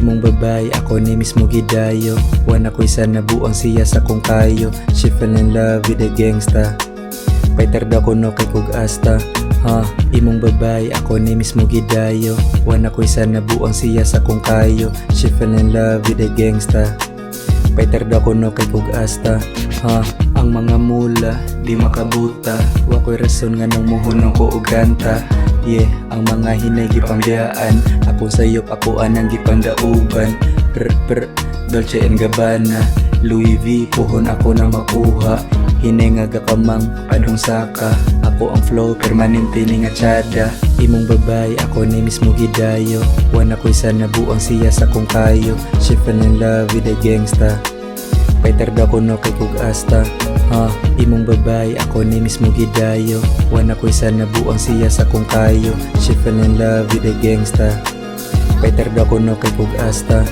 imong babay, ako ni mismo gidayo. Wan ako'y sana buang siya sa kong kayo. She fell in love with a gangsta. Paiter da ko no kay kog asta. Imong babay, ako ni mismo gidayo. Wan ako'y sana buang siya sa kong kayo. She fell in love with a gangsta. Paiter da ko no kay kog asta. Ang mga mula, di makabuta. Wa ko'y rason nga nang muhunong ko og ganta. Yeah, ang mga hinay gipangbiyaan. Akong sayop, ako anang gipandauban. Dolce and Gabbana, Louis V, puhon ako na makuha. Hinay nga gakamang padong saka. Ako ang flow, permanente ni nga tsada. Imong babay, ako ni mismo gidayo. Wan ako'y sana buang siya sa kong kayo. She fell in love with a gangsta. Paiter da ko no kay kog asta. Imong babay, ako ni mismo gidayo. Wan ako'y sana buang siya sa kong kayo. She fell in love with a gangsta. Paiter da ko no kay kog asta.